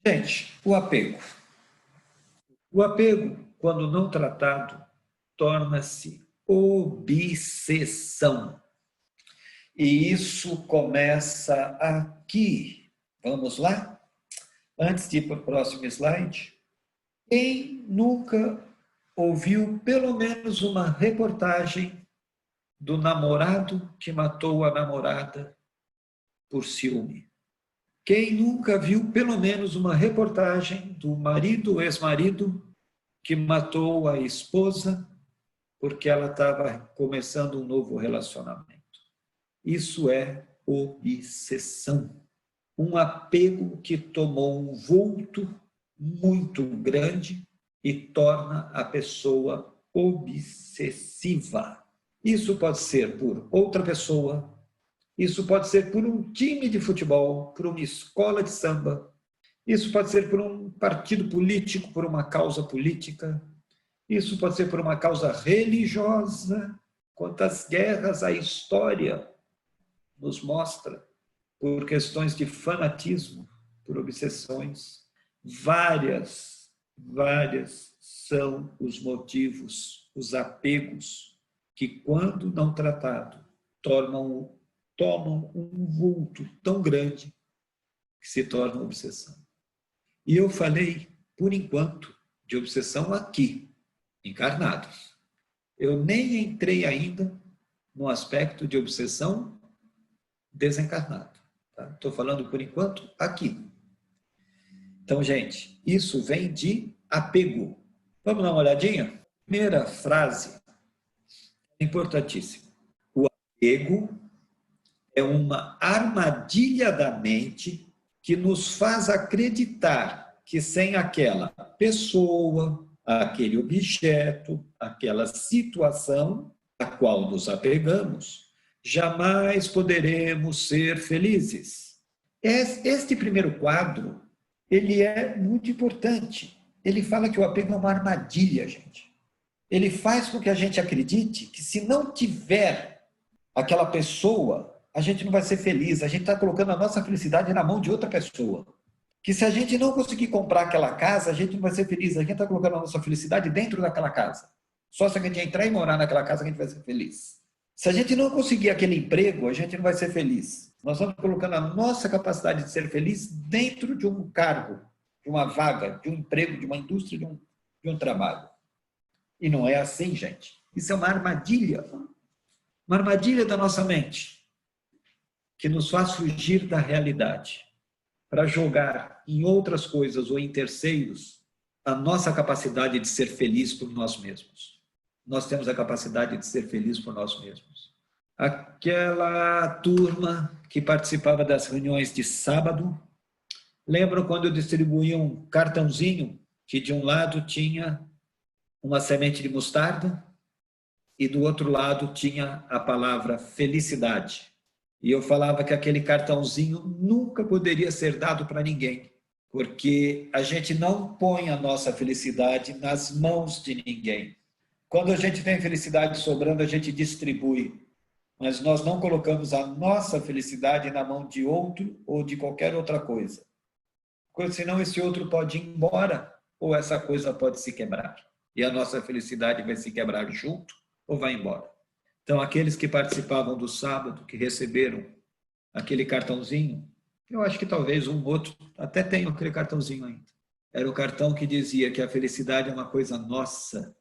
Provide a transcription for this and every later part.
Gente, o apego. O apego, quando não tratado, torna-se obsessão. E isso começa aqui. Vamos lá? Antes de ir para o próximo slide. Quem nunca ouviu pelo menos uma reportagem do namorado que matou a namorada por ciúme? Quem nunca viu pelo menos uma reportagem do marido ou ex-marido que matou a esposa porque ela estava começando um novo relacionamento? Isso é obsessão. Um apego que tomou um vulto muito grande e torna a pessoa obsessiva. Isso pode ser por outra pessoa, isso pode ser por um time de futebol, por uma escola de samba, isso pode ser por um partido político, por uma causa política, isso pode ser por uma causa religiosa. Quantas guerras a história nos mostra por questões de fanatismo, por obsessões. Várias são os motivos, os apegos que, quando não tratados, tomam um vulto tão grande que se torna obsessão. E eu falei, por enquanto, de obsessão aqui, encarnados. Eu nem entrei ainda no aspecto de obsessão desencarnado. Estou falando, por enquanto, aqui. Então, gente, isso vem de apego. Vamos dar uma olhadinha? Primeira frase, importantíssima. O apego é uma armadilha da mente que nos faz acreditar que sem aquela pessoa, aquele objeto, aquela situação a qual nos apegamos, jamais poderemos ser felizes. Este primeiro quadro, ele é muito importante. Ele fala que o apego é uma armadilha, gente. Ele faz com que a gente acredite que se não tiver aquela pessoa, a gente não vai ser feliz. A gente está colocando a nossa felicidade na mão de outra pessoa. Que se a gente não conseguir comprar aquela casa, a gente não vai ser feliz. A gente está colocando a nossa felicidade dentro daquela casa. Só se a gente entrar e morar naquela casa, a gente vai ser feliz. Se a gente não conseguir aquele emprego, a gente não vai ser feliz. Nós estamos colocando a nossa capacidade de ser feliz dentro de um cargo, de uma vaga, de um emprego, de uma indústria, de um trabalho. E não é assim, gente. Isso é uma armadilha. Uma armadilha da nossa mente, que nos faz fugir da realidade, para jogar em outras coisas ou em terceiros a nossa capacidade de ser feliz por nós mesmos. Nós temos a capacidade de ser feliz por nós mesmos. Aquela turma que participava das reuniões de sábado, lembram quando eu distribuía um cartãozinho que de um lado tinha uma semente de mostarda e do outro lado tinha a palavra felicidade. E eu falava que aquele cartãozinho nunca poderia ser dado para ninguém, porque a gente não põe a nossa felicidade nas mãos de ninguém. Quando a gente tem felicidade sobrando, a gente distribui, mas nós não colocamos a nossa felicidade na mão de outro ou de qualquer outra coisa. Porque senão esse outro pode ir embora ou essa coisa pode se quebrar. E a nossa felicidade vai se quebrar junto ou vai embora. Então, aqueles que participavam do sábado, que receberam aquele cartãozinho, eu acho que talvez um outro até tenha aquele cartãozinho ainda. Era o cartão que dizia que a felicidade é uma coisa nossa.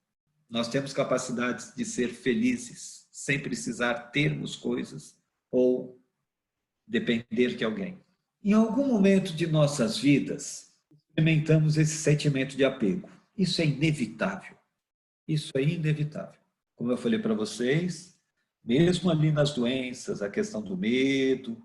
Nós temos capacidade de ser felizes, sem precisar termos coisas ou depender de alguém. Em algum momento de nossas vidas, experimentamos esse sentimento de apego. Isso é inevitável. Isso é inevitável. Como eu falei para vocês, mesmo ali nas doenças, a questão do medo,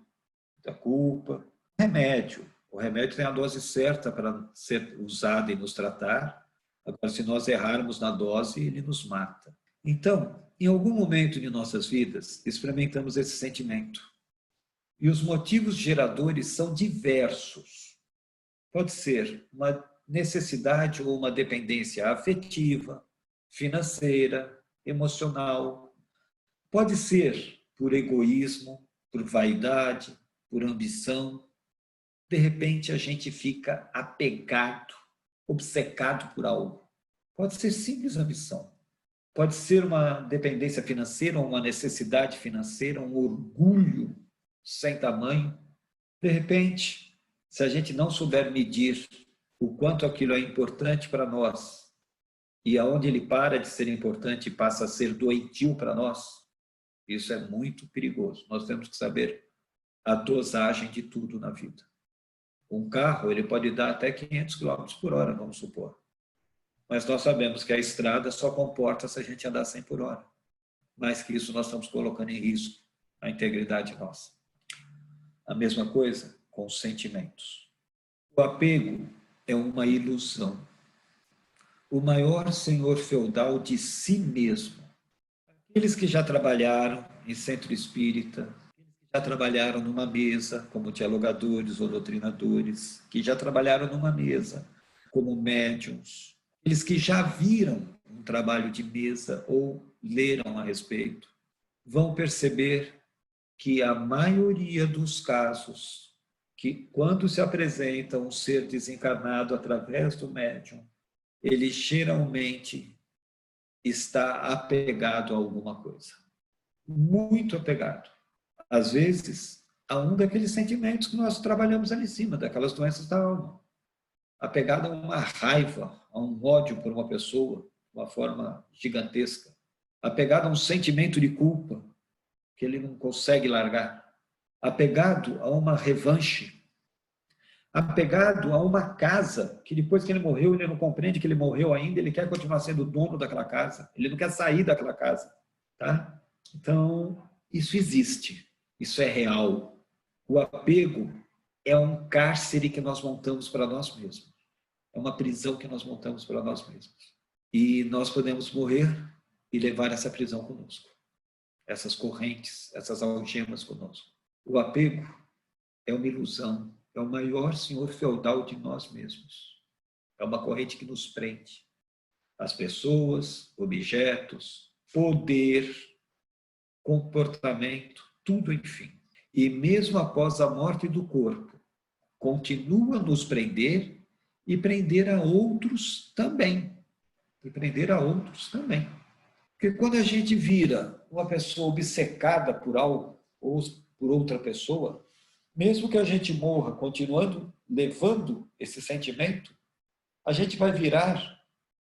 da culpa, remédio. O remédio tem a dose certa para ser usado e nos tratar. Agora, se nós errarmos na dose, ele nos mata. Então, em algum momento de nossas vidas, experimentamos esse sentimento. E os motivos geradores são diversos. Pode ser uma necessidade ou uma dependência afetiva, financeira, emocional. Pode ser por egoísmo, por vaidade, por ambição. de repente a gente fica apegado, obcecado por algo. Pode ser simples ambição, pode ser uma dependência financeira, uma necessidade financeira, um orgulho sem tamanho. De repente, se a gente não souber medir o quanto aquilo é importante para nós e aonde ele para de ser importante e passa a ser doentio para nós, isso é muito perigoso. Nós temos que saber a dosagem de tudo na vida. Um carro, ele pode dar até 500 km por hora, vamos supor. Mas nós sabemos que a estrada só comporta se a gente andar 100 por hora. Mais que isso, nós estamos colocando em risco a integridade nossa. A mesma coisa com os sentimentos. O apego é uma ilusão. O maior senhor feudal de si mesmo. Aqueles que já trabalharam em centro espírita, já trabalharam numa mesa como dialogadores ou doutrinadores, que já trabalharam numa mesa como médiums, eles que já viram um trabalho de mesa ou leram a respeito, vão perceber que a maioria dos casos, que quando se apresenta um ser desencarnado através do médium, ele geralmente está apegado a alguma coisa. Muito apegado. Às vezes, a um daqueles sentimentos que nós trabalhamos ali em cima, daquelas doenças da alma. Apegado a uma raiva, a um ódio por uma pessoa, de uma forma gigantesca. Apegado a um sentimento de culpa, que ele não consegue largar. Apegado a uma revanche. Apegado a uma casa, que depois que ele morreu, ele não compreende que ele morreu ainda, ele quer continuar sendo dono daquela casa. Ele não quer sair daquela casa. Tá? Então, isso existe. Isso é real. O apego é um cárcere que nós montamos para nós mesmos. É uma prisão que nós montamos para nós mesmos. E nós podemos morrer e levar essa prisão conosco. Essas correntes, essas algemas conosco. O apego é uma ilusão. É o maior senhor feudal de nós mesmos. É uma corrente que nos prende. As pessoas, objetos, poder, comportamento, tudo, enfim. E mesmo após a morte do corpo, continua a nos prender e prender a outros também. E prender a outros também. Porque quando a gente vira uma pessoa obcecada por algo ou por outra pessoa, mesmo que a gente morra continuando levando esse sentimento, a gente vai virar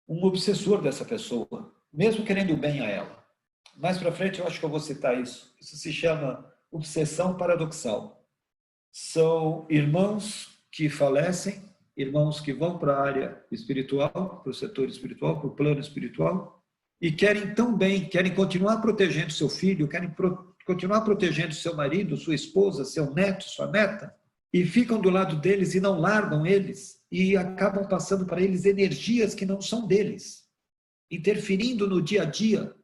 um obsessor dessa pessoa, mesmo querendo bem a ela. Mais para frente eu acho que eu vou citar isso. Isso se chama obsessão paradoxal. São irmãos que falecem, irmãos que vão para a área espiritual, para o setor espiritual, para o plano espiritual, e querem tão bem, querem continuar protegendo seu filho, querem continuar protegendo seu marido, sua esposa, seu neto, sua neta, e ficam do lado deles e não largam eles, e acabam passando para eles energias que não são deles, interferindo no dia a dia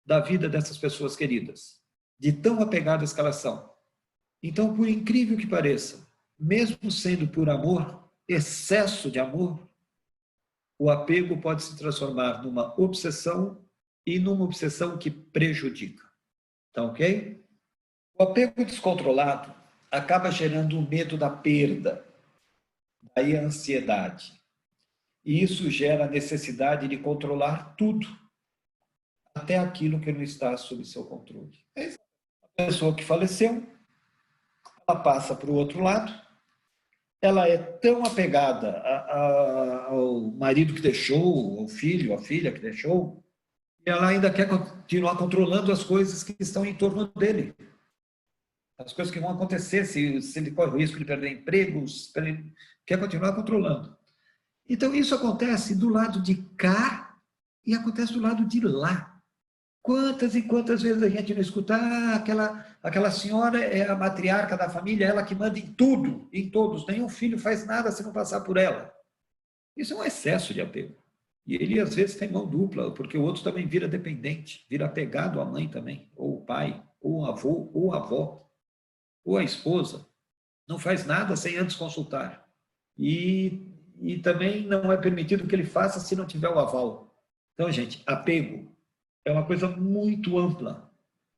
da vida dessas pessoas queridas, de tão apegadas que elas são. Então, por incrível que pareça, mesmo sendo por amor, excesso de amor, o apego pode se transformar numa obsessão e numa obsessão que prejudica. Tá ok? O apego descontrolado acaba gerando o medo da perda, daí a ansiedade. E isso gera a necessidade de controlar tudo, até aquilo que não está sob seu controle. A pessoa que faleceu, ela passa para o outro lado, ela é tão apegada ao marido que deixou, ao filho, à filha que deixou, e ela ainda quer continuar controlando as coisas que estão em torno dele. As coisas que vão acontecer, se ele corre o risco de perder empregos, ele quer continuar controlando. Então, isso acontece do lado de cá e acontece do lado de lá. Quantas e quantas vezes a gente não escuta, aquela senhora é a matriarca da família, ela que manda em tudo, em todos, nenhum filho faz nada se não passar por ela. Isso é um excesso de apego. E ele, às vezes, tem mão dupla, porque o outro também vira dependente, vira apegado à mãe também, ou o pai, ou o avô, ou a avó, ou a esposa. Não faz nada sem antes consultar. E também não é permitido que ele faça se não tiver o aval. Então, gente, apego é uma coisa muito ampla,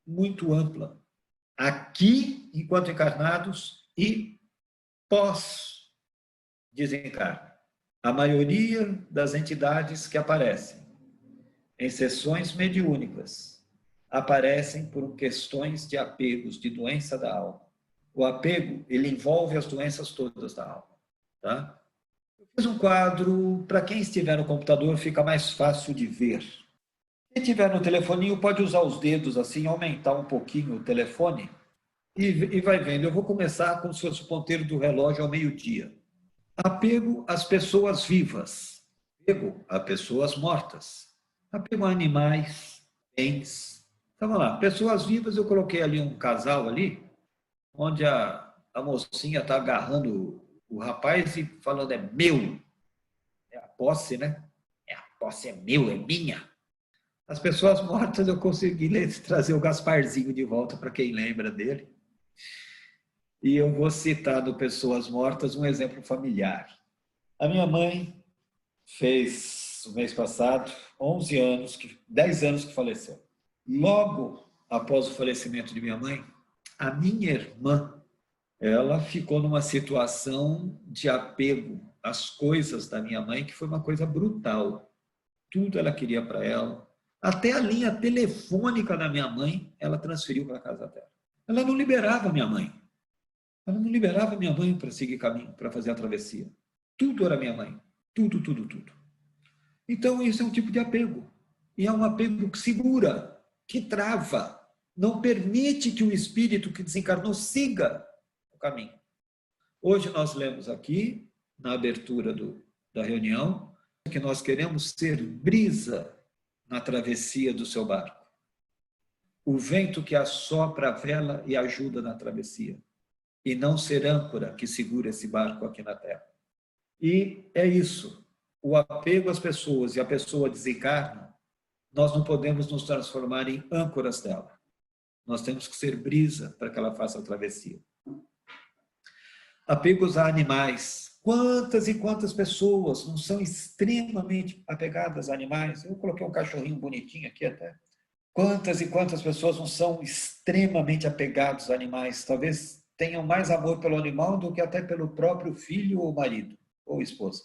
muito ampla. Aqui, enquanto encarnados, e pós-desencarne. A maioria das entidades que aparecem em sessões mediúnicas aparecem por questões de apegos, de doença da alma. O apego, ele envolve as doenças todas da alma. Tá? Eu fiz um quadro, para quem estiver no computador fica mais fácil de ver. Quem estiver no telefoninho pode usar os dedos assim, aumentar um pouquinho o telefone e vai vendo. Eu vou começar como se fosse o ponteiro do relógio ao meio-dia. Apego às pessoas vivas, apego a pessoas mortas, apego a animais, bens. Então, vamos lá, pessoas vivas, eu coloquei ali um casal ali, onde a mocinha está agarrando o rapaz e falando, é meu. É a posse, né? É a posse, é meu, é minha. As pessoas mortas, eu consegui trazer o Gasparzinho de volta, para quem lembra dele. E eu vou citar do Pessoas Mortas um exemplo familiar. A minha mãe fez, o mês passado, 10 anos que faleceu. Logo após o falecimento de minha mãe, a minha irmã, ela ficou numa situação de apego às coisas da minha mãe, que foi uma coisa brutal. Tudo ela queria para ela. Até a linha telefônica da minha mãe, ela transferiu para a casa dela. Ela não liberava minha mãe. Ela não liberava minha mãe para seguir caminho, para fazer a travessia. Tudo era minha mãe. Tudo, tudo, tudo. Então, isso é um tipo de apego. E é um apego que segura, que trava, não permite que o espírito que desencarnou siga o caminho. Hoje nós lemos aqui, na abertura da reunião, que nós queremos ser brisa na travessia do seu barco. O vento que assopra a vela e ajuda na travessia. E não ser âncora que segura esse barco aqui na Terra. E é isso. O apego às pessoas e a pessoa desencarna, nós não podemos nos transformar em âncoras dela. Nós temos que ser brisa para que ela faça a travessia. Apegos a animais. Quantas e quantas pessoas não são extremamente apegadas a animais? Eu coloquei um cachorrinho bonitinho aqui até. Quantas e quantas pessoas não são extremamente apegados a animais? Talvez tenham mais amor pelo animal do que até pelo próprio filho ou marido ou esposa.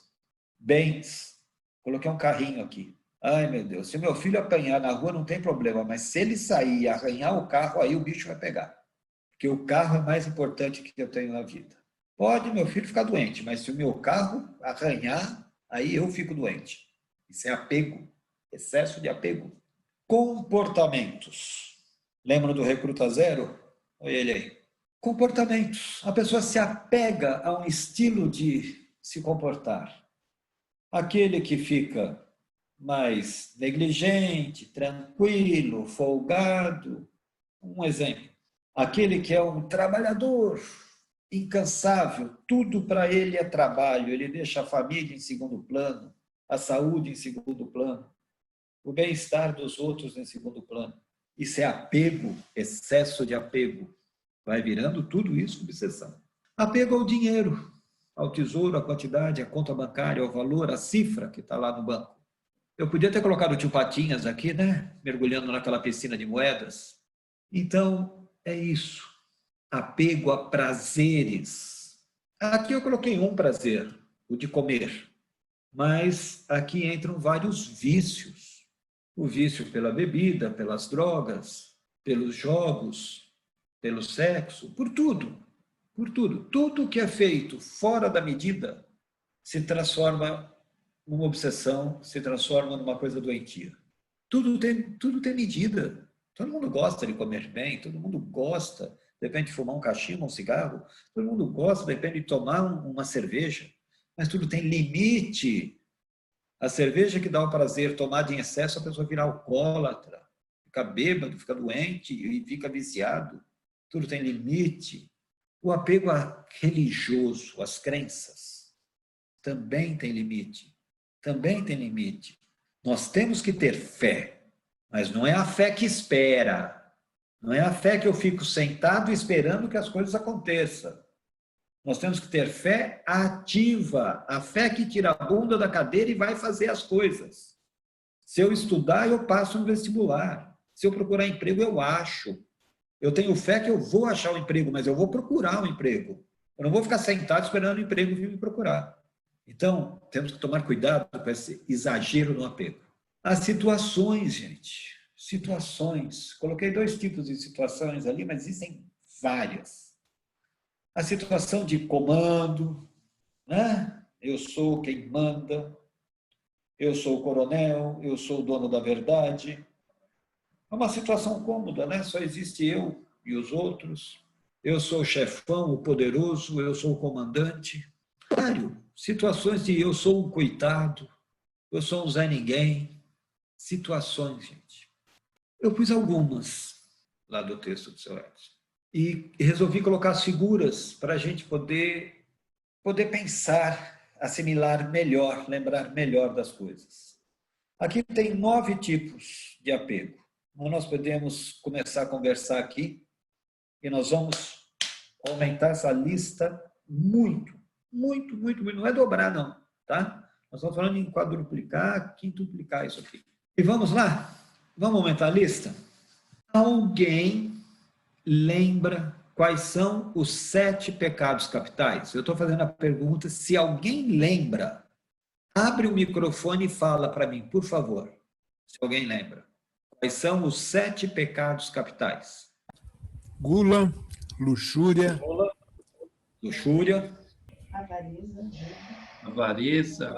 Bens. Coloquei um carrinho aqui. Ai, meu Deus, se meu filho apanhar na rua não tem problema, mas se ele sair e arranhar o carro, aí o bicho vai pegar. Porque o carro é mais importante que eu tenho na vida. Pode meu filho ficar doente, mas se o meu carro arranhar, aí eu fico doente. Isso é apego, excesso de apego. Comportamentos. Lembra do Recruta Zero? Olha ele aí. Comportamentos. A pessoa se apega a um estilo de se comportar. Aquele que fica mais negligente, tranquilo, folgado. Um exemplo. Aquele que é um trabalhador incansável, tudo para ele é trabalho, ele deixa a família em segundo plano, a saúde em segundo plano, o bem-estar dos outros em segundo plano. Isso é apego, excesso de apego. Vai virando tudo isso obsessão. Apego ao dinheiro, ao tesouro, à quantidade, à conta bancária, ao valor, à cifra que está lá no banco. Eu podia ter colocado o tio Patinhas aqui, né? Mergulhando naquela piscina de moedas. Então, é isso. Apego a prazeres. Aqui eu coloquei um prazer, o de comer. Mas aqui entram vários vícios. O vício pela bebida, pelas drogas, pelos jogos, pelo sexo, por tudo. Por tudo. Tudo que é feito fora da medida se transforma numa obsessão, se transforma numa coisa doentia. Tudo tem medida. Todo mundo gosta de comer bem, todo mundo gosta, de repente, de fumar um cachimbo, um cigarro, todo mundo gosta, de repente, de tomar uma cerveja, mas tudo tem limite. A cerveja que dá o prazer tomada em excesso, a pessoa vira alcoólatra, fica bêbado, fica doente e fica viciado. Tudo tem limite. O apego religioso, às crenças, também tem limite. Também tem limite. Nós temos que ter fé, mas não é a fé que espera. Não é a fé que eu fico sentado esperando que as coisas aconteçam. Nós temos que ter fé ativa, a fé que tira a bunda da cadeira e vai fazer as coisas. Se eu estudar, eu passo no vestibular. Se eu procurar emprego, eu acho. Eu tenho fé que eu vou achar o emprego, mas eu vou procurar o emprego. Eu não vou ficar sentado esperando o emprego vir me procurar. Então, temos que tomar cuidado com esse exagero no apego. As situações, gente. Situações. Coloquei 2 tipos de situações ali, mas existem várias. A situação de comando, né? Eu sou quem manda, eu sou o coronel, eu sou o dono da verdade. É uma situação cômoda, né? Só existe eu e os outros. Eu sou o chefão, o poderoso, eu sou o comandante. Claro, situações de eu sou um coitado, eu sou um Zé Ninguém. Situações, gente. Eu pus algumas lá do texto do seu Edson. E resolvi colocar as figuras para a gente poder pensar, assimilar melhor, lembrar melhor das coisas. Aqui tem 9 tipos de apego. Nós podemos começar a conversar aqui e nós vamos aumentar essa lista muito, muito, muito, muito. Não é dobrar, não, tá? Nós estamos falando em quadruplicar, quintuplicar isso aqui. E vamos lá? Vamos aumentar a lista? Alguém lembra quais são os 7 pecados capitais? Eu estou fazendo a pergunta, se alguém lembra, abre o microfone e fala para mim, por favor, se alguém lembra. Quais são os 7 pecados capitais? Gula, luxúria, Luxúria, avareza,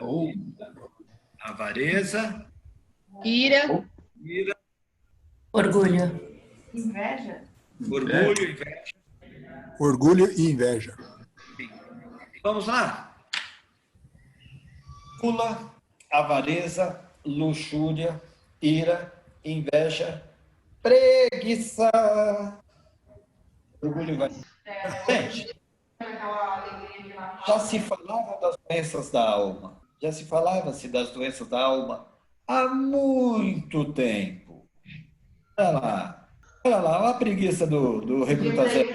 Ira, Orgulho. orgulho, inveja. orgulho e inveja. Vamos lá. Gula, avareza, luxúria, ira, inveja, preguiça. Orgulho vai. Gente, já se falava das doenças da alma. Já se falava-se das doenças da alma há muito tempo. Olha lá, a preguiça do recrutador.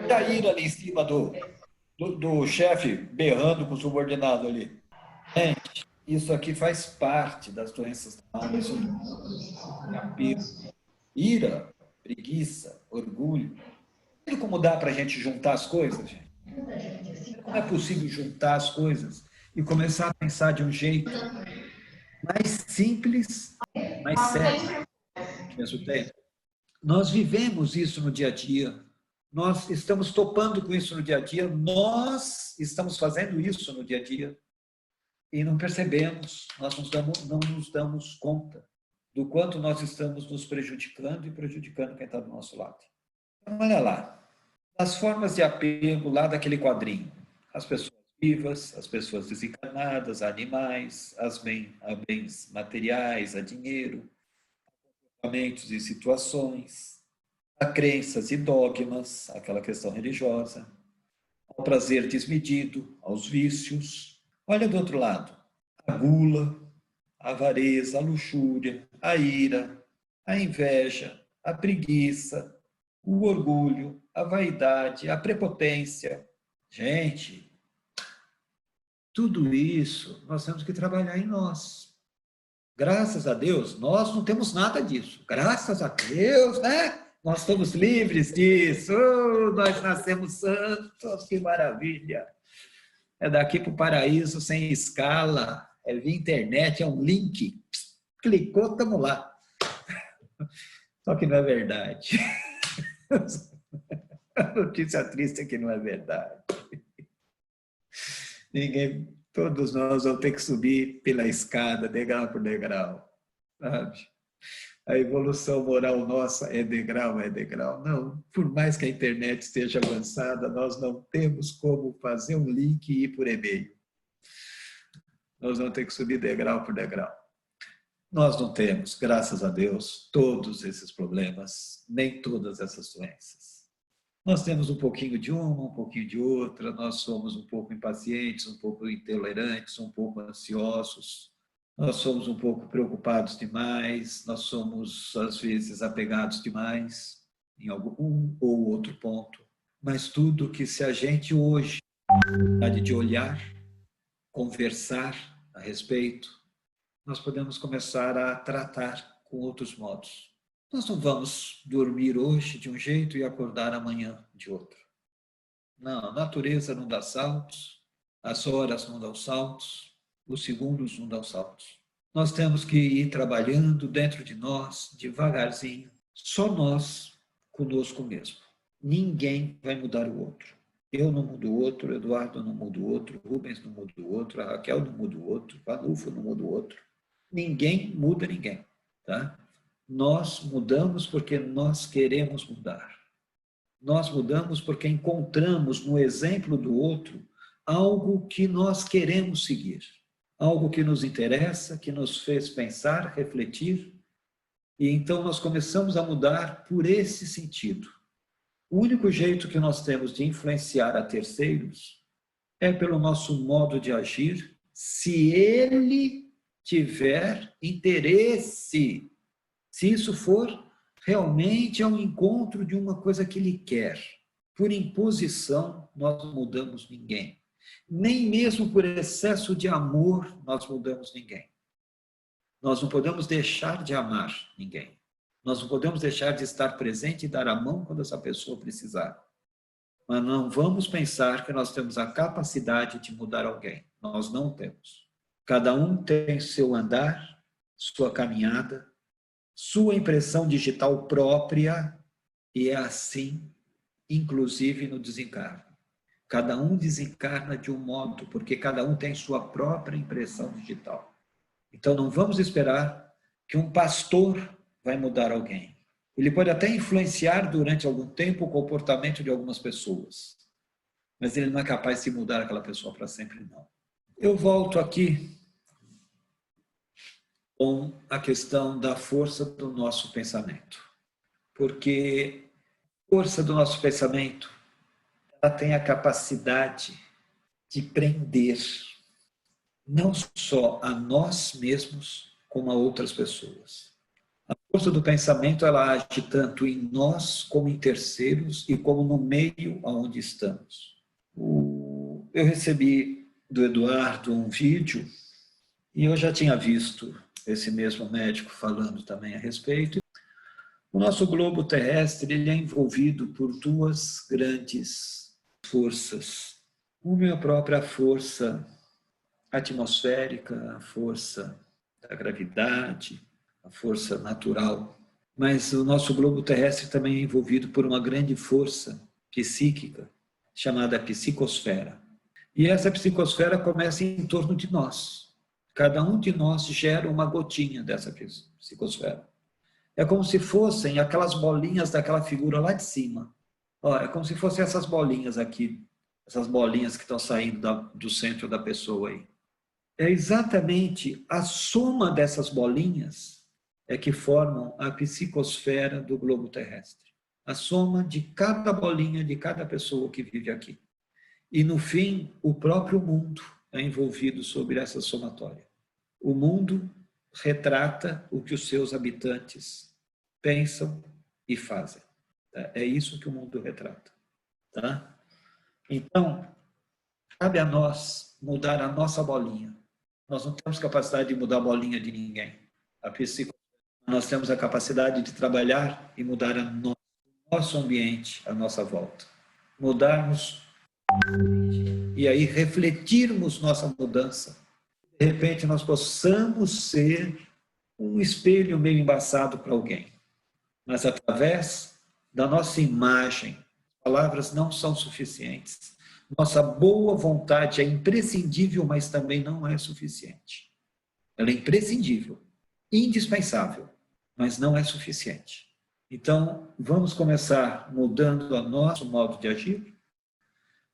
E a ira ali em cima do chefe berrando com o subordinado ali. Gente, isso aqui faz parte das doenças da alma. Isso é apego. Ira, preguiça, orgulho. Sabe como dá para a gente juntar as coisas, gente? Não é possível juntar as coisas e começar a pensar de um jeito mais simples, mais sério, ao mesmo tempo. Nós vivemos isso no dia a dia. Nós estamos topando com isso no dia a dia. Nós estamos fazendo isso no dia a dia. E não percebemos, nós não nos damos conta do quanto nós estamos nos prejudicando e prejudicando quem está do nosso lado. Então, olha lá, as formas de apego lá daquele quadrinho. As pessoas vivas, as pessoas desencarnadas, a animais, a bens materiais, a dinheiro, a comportamentos e situações, a crenças e dogmas, aquela questão religiosa, ao prazer desmedido, aos vícios. Olha do outro lado, a gula, a avareza, a luxúria, a ira, a inveja, a preguiça, o orgulho, a vaidade, a prepotência. Gente, tudo isso nós temos que trabalhar em nós. Graças a Deus, nós não temos nada disso. Graças a Deus, né? Nós estamos livres disso. Oh, nós nascemos santos, que maravilha. É daqui para o paraíso sem escala. É via internet, é um link. Clicou, estamos lá. Só que não é verdade. A notícia triste é que não é verdade. Todos nós vamos ter que subir pela escada, degrau por degrau. Sabe? A evolução moral nossa é degrau, é degrau. Não, por mais que a internet esteja avançada, nós não temos como fazer um link e ir por e-mail. Nós vamos ter que subir degrau por degrau. Nós não temos, graças a Deus, todos esses problemas, nem todas essas doenças. Nós temos um pouquinho de uma, um pouquinho de outra, nós somos um pouco impacientes, um pouco intolerantes, um pouco ansiosos, nós somos um pouco preocupados demais, nós somos, às vezes, apegados demais em algum ou outro ponto. Mas tudo que se a gente hoje de olhar, conversar a respeito, nós podemos começar a tratar com outros modos. Nós não vamos dormir hoje de um jeito e acordar amanhã de outro. Não, a natureza não dá saltos, as horas não dão saltos, os segundos não dão saltos. Nós temos que ir trabalhando dentro de nós, devagarzinho, só nós conosco mesmo. Ninguém vai mudar o outro. Eu não mudo o outro, Eduardo não muda o outro, Rubens não muda o outro, a Raquel não muda o outro, o Adolfo não muda o outro. Ninguém muda ninguém, tá? Nós mudamos porque nós queremos mudar. Nós mudamos porque encontramos no exemplo do outro algo que nós queremos seguir, algo que nos interessa, que nos fez pensar, refletir, e então nós começamos a mudar por esse sentido. O único jeito que nós temos de influenciar a terceiros é pelo nosso modo de agir, se ele tiver interesse, se isso for realmente ao encontro de uma coisa que ele quer. Por imposição, nós não mudamos ninguém. Nem mesmo por excesso de amor, nós mudamos ninguém. Nós não podemos deixar de amar ninguém. Nós não podemos deixar de estar presente e dar a mão quando essa pessoa precisar. Mas não vamos pensar que nós temos a capacidade de mudar alguém. Nós não temos. Cada um tem seu andar, sua caminhada, sua impressão digital própria, e é assim, inclusive no desencarno. Cada um desencarna de um modo, porque cada um tem sua própria impressão digital. Então não vamos esperar que um pastor vai mudar alguém. Ele pode até influenciar durante algum tempo o comportamento de algumas pessoas, mas ele não é capaz de mudar aquela pessoa para sempre, não. Eu volto aqui com a questão da força do nosso pensamento. Porque a força do nosso pensamento, ela tem a capacidade de prender não só a nós mesmos, como a outras pessoas. A força do pensamento, ela age tanto em nós, como em terceiros, e como no meio onde estamos. Eu recebi do Eduardo um vídeo, e eu já tinha visto esse mesmo médico falando também a respeito. O nosso globo terrestre, ele é envolvido por duas grandes forças. Uma é a própria força atmosférica, a força da gravidade, a força natural. Mas o nosso globo terrestre também é envolvido por uma grande força psíquica, chamada psicosfera. E essa psicosfera começa em torno de nós. Cada um de nós gera uma gotinha dessa psicosfera. É como se fossem aquelas bolinhas daquela figura lá de cima. É como se fossem essas bolinhas aqui, essas bolinhas que estão saindo do centro da pessoa aí. É exatamente a soma dessas bolinhas é que formam a psicosfera do globo terrestre. A soma de cada bolinha de cada pessoa que vive aqui. E, no fim, o próprio mundo é envolvido sobre essa somatória. O mundo retrata o que os seus habitantes pensam e fazem. É isso que o mundo retrata. Tá? Então, cabe a nós mudar a nossa bolinha. Nós não temos capacidade de mudar a bolinha de ninguém. Nós temos a capacidade de trabalhar e mudar o nosso ambiente, a nossa volta. Mudarmos e aí refletirmos nossa mudança. De repente nós possamos ser um espelho meio embaçado para alguém. Mas através da nossa imagem, palavras não são suficientes. Nossa boa vontade é imprescindível, mas também não é suficiente. Ela é imprescindível, indispensável, mas não é suficiente. Então, vamos começar mudando o nosso modo de agir,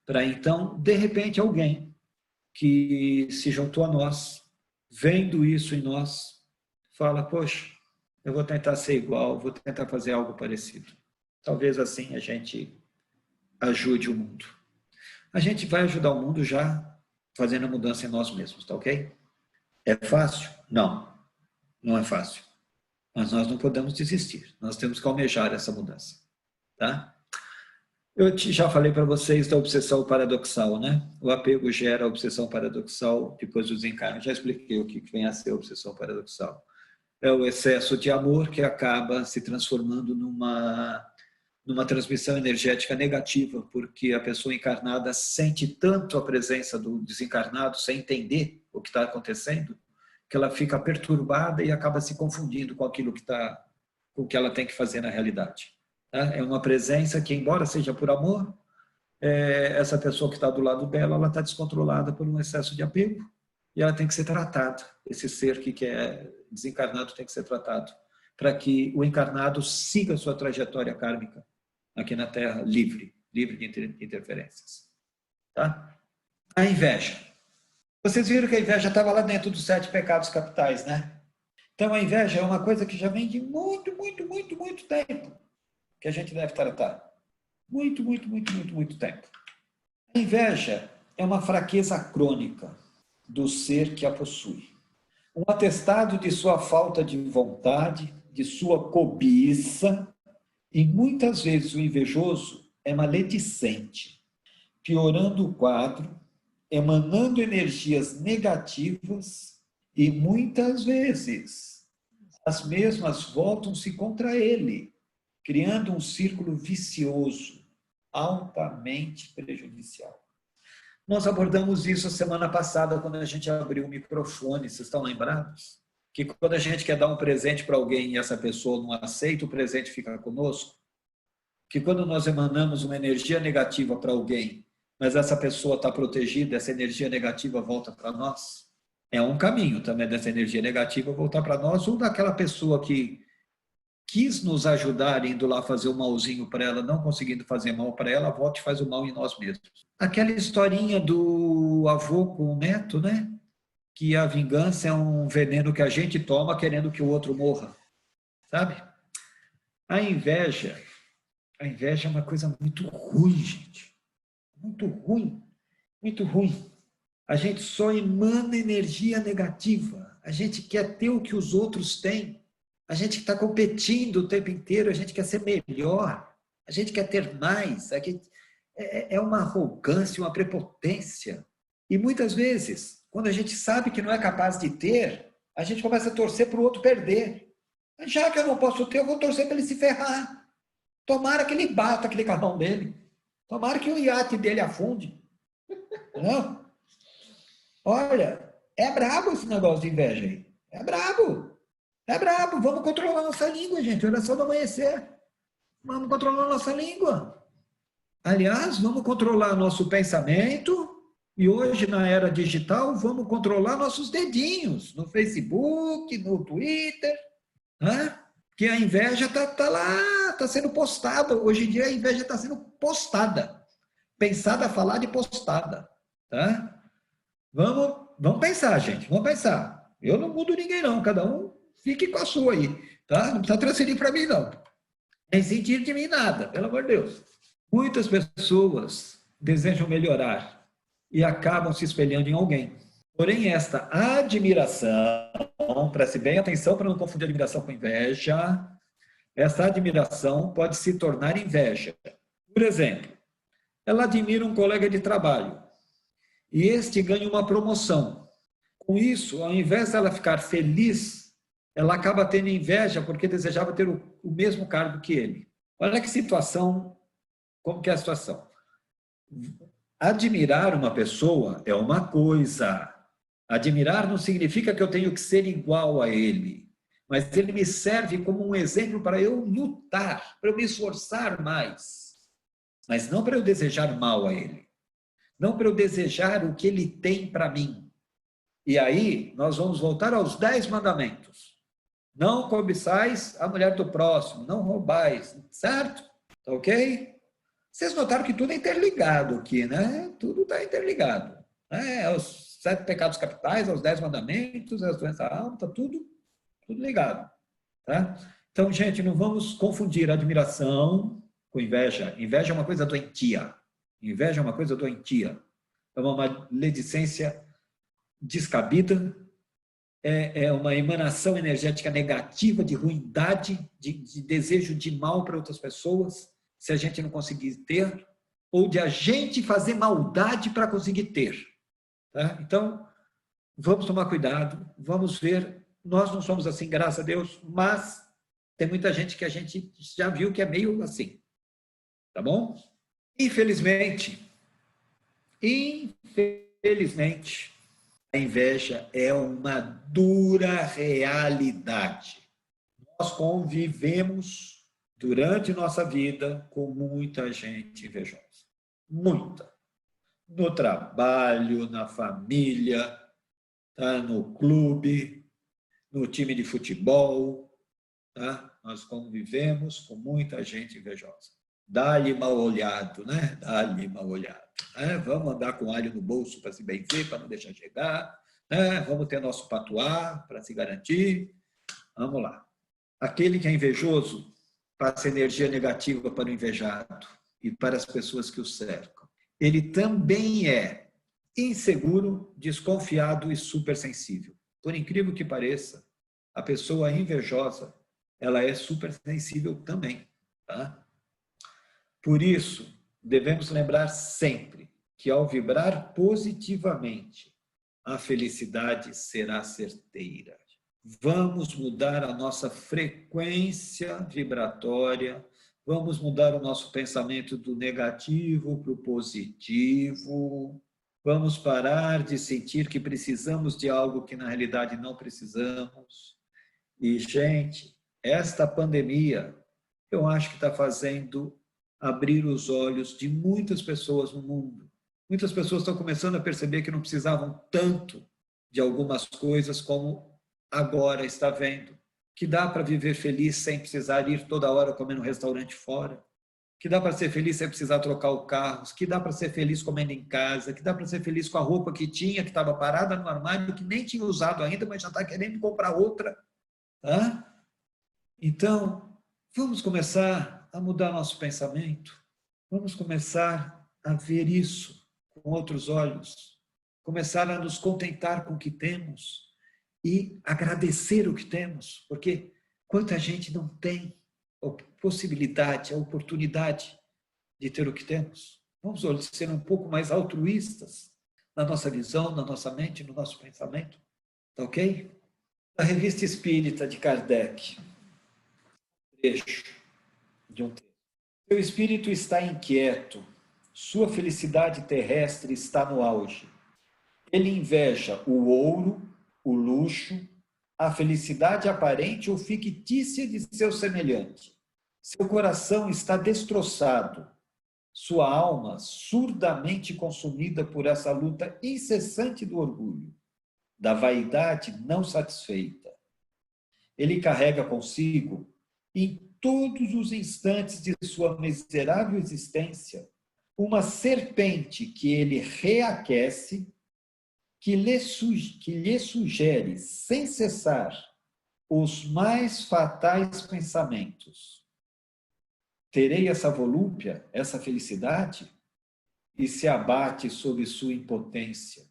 para então, de repente, alguém que se juntou a nós, vendo isso em nós, fala, poxa, eu vou tentar ser igual, vou tentar fazer algo parecido. Talvez assim a gente ajude o mundo. A gente vai ajudar o mundo já fazendo a mudança em nós mesmos, tá ok? É fácil? Não, não é fácil. Mas nós não podemos desistir. Nós temos que almejar essa mudança, tá? Eu já falei para vocês da obsessão paradoxal, né? O apego gera a obsessão paradoxal depois do desencarne. Já expliquei o que vem a ser a obsessão paradoxal. É o excesso de amor que acaba se transformando numa numa transmissão energética negativa, porque a pessoa encarnada sente tanto a presença do desencarnado sem entender o que está acontecendo, que ela fica perturbada e acaba se confundindo com aquilo com o que ela tem que fazer na realidade. É uma presença que, embora seja por amor, essa pessoa que está do lado dela, ela está descontrolada por um excesso de apego e ela tem que ser tratada. Esse ser que é desencarnado tem que ser tratado para que o encarnado siga a sua trajetória kármica aqui na Terra livre de interferências. Tá? A inveja. Vocês viram que a inveja estava lá dentro dos 7 pecados capitais, né? Então a inveja é uma coisa que já vem de muito tempo que a gente deve tratar. Muito tempo. A inveja é uma fraqueza crônica do ser que a possui. Um atestado de sua falta de vontade, de sua cobiça, e muitas vezes o invejoso é maledicente, piorando o quadro, emanando energias negativas e muitas vezes as mesmas voltam-se contra ele, criando um círculo vicioso, altamente prejudicial. Nós abordamos isso a semana passada, quando a gente abriu o microfone, vocês estão lembrados? Que quando a gente quer dar um presente para alguém e essa pessoa não aceita, o presente fica conosco. Que quando nós emanamos uma energia negativa para alguém, mas essa pessoa está protegida, essa energia negativa volta para nós. É um caminho também dessa energia negativa voltar para nós, ou daquela pessoa que quis nos ajudar indo lá fazer o malzinho para ela, não conseguindo fazer mal para ela, volta e faz o mal em nós mesmos. Aquela historinha do avô com o neto, né? Que a vingança é um veneno que a gente toma querendo que o outro morra, sabe? A inveja é uma coisa muito ruim, gente. Muito ruim. A gente só emana energia negativa. A gente quer ter o que os outros têm. A gente está competindo o tempo inteiro, a gente quer ser melhor, a gente quer ter mais. É uma arrogância, uma prepotência. E muitas vezes, quando a gente sabe que não é capaz de ter, a gente começa a torcer para o outro perder. Já que eu não posso ter, eu vou torcer para ele se ferrar. Tomara que ele bata aquele carrão dele. Tomara que o iate dele afunde. Não? Olha, é brabo esse negócio de inveja aí. É brabo. Vamos controlar nossa língua, gente. Oração do amanhecer. Vamos controlar nossa língua. Aliás, vamos controlar nosso pensamento. E hoje, na era digital, vamos controlar nossos dedinhos. No Facebook, no Twitter. Né? Porque a inveja está lá, está sendo postada. Hoje em dia, a inveja está sendo postada. Pensada, falada e postada. Tá? Vamos pensar, gente. Vamos pensar. Eu não mudo ninguém, não. Cada um fique com a sua aí, tá? Não precisa transferir para mim, não. Nem sentir de mim nada, pelo amor de Deus. Muitas pessoas desejam melhorar e acabam se espelhando em alguém. Porém, esta admiração, preste bem atenção para não confundir admiração com inveja, essa admiração pode se tornar inveja. Por exemplo, ela admira um colega de trabalho e este ganha uma promoção. Com isso, ao invés dela ficar feliz, ela acaba tendo inveja porque desejava ter o mesmo cargo que ele. Olha que situação, como que é a situação. Admirar uma pessoa é uma coisa. Admirar não significa que eu tenho que ser igual a ele, mas ele me serve como um exemplo para eu lutar, para eu me esforçar mais, mas não para eu desejar mal a ele, não para eu desejar o que ele tem para mim. E aí nós vamos voltar aos 10 mandamentos. Não cobiçais a mulher do próximo, não roubais, certo? Tá ok? Vocês notaram que tudo é interligado aqui, né? Tudo está interligado. Os 7 pecados capitais, aos 10 mandamentos, as doenças da alma, está tudo ligado. Tá? Então, gente, não vamos confundir admiração com inveja. Inveja é uma coisa doentia. Inveja é uma coisa doentia. É uma maledicência descabida, é uma emanação energética negativa, de ruindade, de desejo de mal para outras pessoas, se a gente não conseguir ter, ou de a gente fazer maldade para conseguir ter. Tá? Então, vamos tomar cuidado, vamos ver. Nós não somos assim, graças a Deus, mas tem muita gente que a gente já viu que é meio assim. Tá bom? Infelizmente, a inveja é uma dura realidade. Nós convivemos durante nossa vida com muita gente invejosa. Muita. No trabalho, na família, tá? No clube, no time de futebol. Tá? Nós convivemos com muita gente invejosa. Dá-lhe mal olhado, né? Dá-lhe mal olhado. Vamos andar com alho no bolso para se benzer, para não deixar chegar. Vamos ter nosso patuá para se garantir. Vamos lá. Aquele que é invejoso passa energia negativa para o invejado e para as pessoas que o cercam. Ele também é inseguro, desconfiado e supersensível. Por incrível que pareça, a pessoa invejosa, ela é supersensível também. Tá? Por isso, devemos lembrar sempre que ao vibrar positivamente, a felicidade será certeira. Vamos mudar a nossa frequência vibratória, vamos mudar o nosso pensamento do negativo para o positivo, vamos parar de sentir que precisamos de algo que na realidade não precisamos. E, gente, esta pandemia, eu acho que está fazendo abrir os olhos de muitas pessoas no mundo. Muitas pessoas estão começando a perceber que não precisavam tanto de algumas coisas como agora está vendo. Que dá para viver feliz sem precisar ir toda hora comer no restaurante fora. Que dá para ser feliz sem precisar trocar o carro. Que dá para ser feliz comendo em casa. Que dá para ser feliz com a roupa que tinha, que estava parada no armário, que nem tinha usado ainda, mas já está querendo comprar outra. Tá? Então, vamos começar a mudar nosso pensamento. Vamos começar a ver isso com outros olhos. Começar a nos contentar com o que temos e agradecer o que temos, porque quanta gente não tem a possibilidade, a oportunidade de ter o que temos. Vamos ser um pouco mais altruístas na nossa visão, na nossa mente, no nosso pensamento. Tá ok? A Revista Espírita de Kardec, trecho de um texto. Seu espírito está inquieto, sua felicidade terrestre está no auge. Ele inveja o ouro, o luxo, a felicidade aparente ou fictícia de seu semelhante. Seu coração está destroçado, sua alma surdamente consumida por essa luta incessante do orgulho, da vaidade não satisfeita. Ele carrega consigo, em todos os instantes de sua miserável existência, uma serpente que ele reaquece, que lhe sugere, sem cessar, os mais fatais pensamentos. Terei essa volúpia, essa felicidade? E se abate sob sua impotência,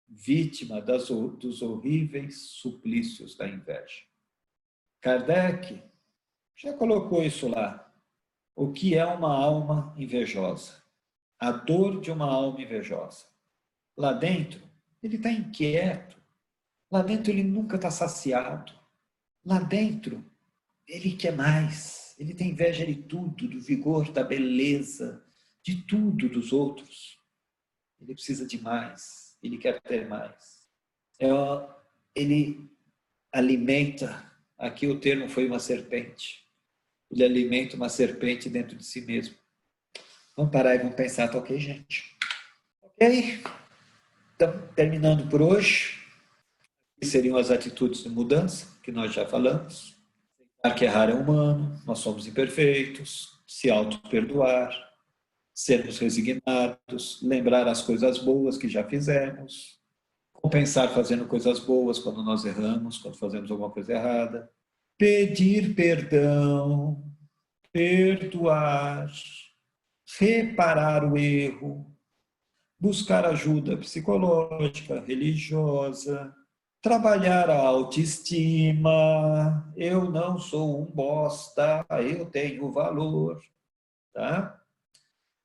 vítima dos horríveis suplícios da inveja. Kardec já colocou isso lá. O que é uma alma invejosa? A dor de uma alma invejosa. Lá dentro, ele está inquieto. Lá dentro, ele nunca está saciado. Lá dentro, ele quer mais. Ele tem inveja de tudo, do vigor, da beleza, de tudo dos outros. Ele precisa de mais. Ele quer ter mais. Ele alimenta, aqui o termo foi uma serpente. Ele alimenta uma serpente dentro de si mesmo. Vamos parar e vamos pensar, tá ok, gente? Ok? Então, terminando por hoje, seriam as atitudes de mudança, que nós já falamos. Aceitar que errar é humano, nós somos imperfeitos, se auto-perdoar, sermos resignados, lembrar as coisas boas que já fizemos, compensar fazendo coisas boas quando nós erramos, quando fazemos alguma coisa errada, pedir perdão, perdoar, reparar o erro, buscar ajuda psicológica, religiosa, trabalhar a autoestima, eu não sou um bosta, eu tenho valor, tá?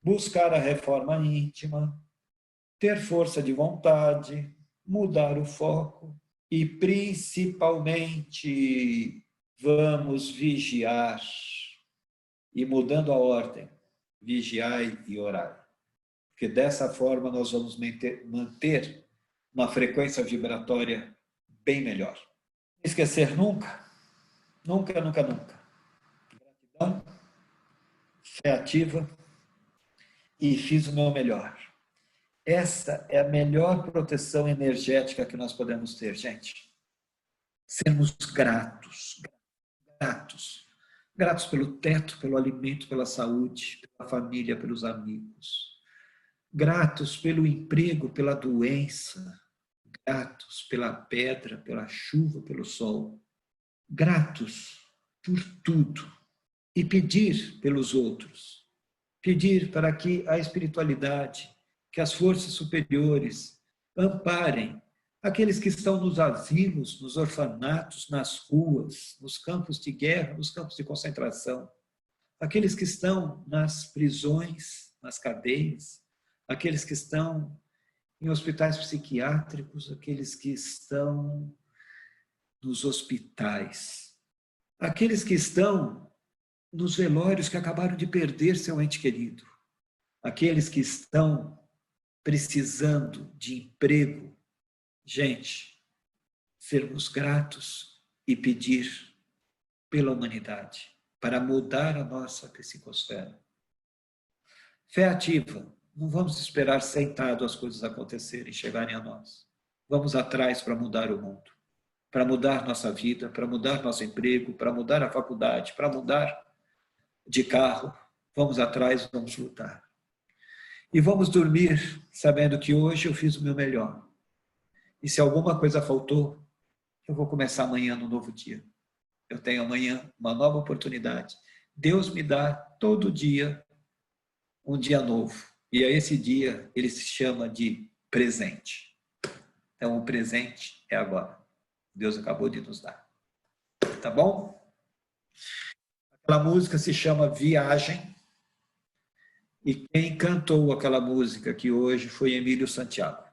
Buscar a reforma íntima, ter força de vontade, mudar o foco e, principalmente, vamos vigiar e mudando a ordem. vigiai e orai. Porque dessa forma nós vamos manter uma frequência vibratória bem melhor. Não esquecer nunca, nunca, nunca, nunca. Gratidão, fé ativa e fiz o meu melhor. Essa é a melhor proteção energética que nós podemos ter, gente. Sermos gratos, gratos. Gratos pelo teto, pelo alimento, pela saúde, pela família, pelos amigos. Gratos pelo emprego, pela doença. Gratos pela pedra, pela chuva, pelo sol. Gratos por tudo. E pedir pelos outros. Pedir para que a espiritualidade, que as forças superiores amparem aqueles que estão nos asilos, nos orfanatos, nas ruas, nos campos de guerra, nos campos de concentração, aqueles que estão nas prisões, nas cadeias, aqueles que estão em hospitais psiquiátricos, aqueles que estão nos hospitais, aqueles que estão nos velórios que acabaram de perder seu ente querido, aqueles que estão precisando de emprego. Gente, sermos gratos e pedir pela humanidade, para mudar a nossa psicosfera. Fé ativa. Não vamos esperar sentado as coisas acontecerem, chegarem a nós. Vamos atrás para mudar o mundo, para mudar nossa vida, para mudar nosso emprego, para mudar a faculdade, para mudar de carro. Vamos atrás, vamos lutar. E vamos dormir sabendo que hoje eu fiz o meu melhor. E se alguma coisa faltou, eu vou começar amanhã no novo dia. Eu tenho amanhã uma nova oportunidade. Deus me dá todo dia um dia novo. E a esse dia ele se chama de presente. Então o presente é agora. Deus acabou de nos dar. Tá bom? Aquela música se chama Viagem. E quem cantou aquela música aqui hoje foi Emílio Santiago.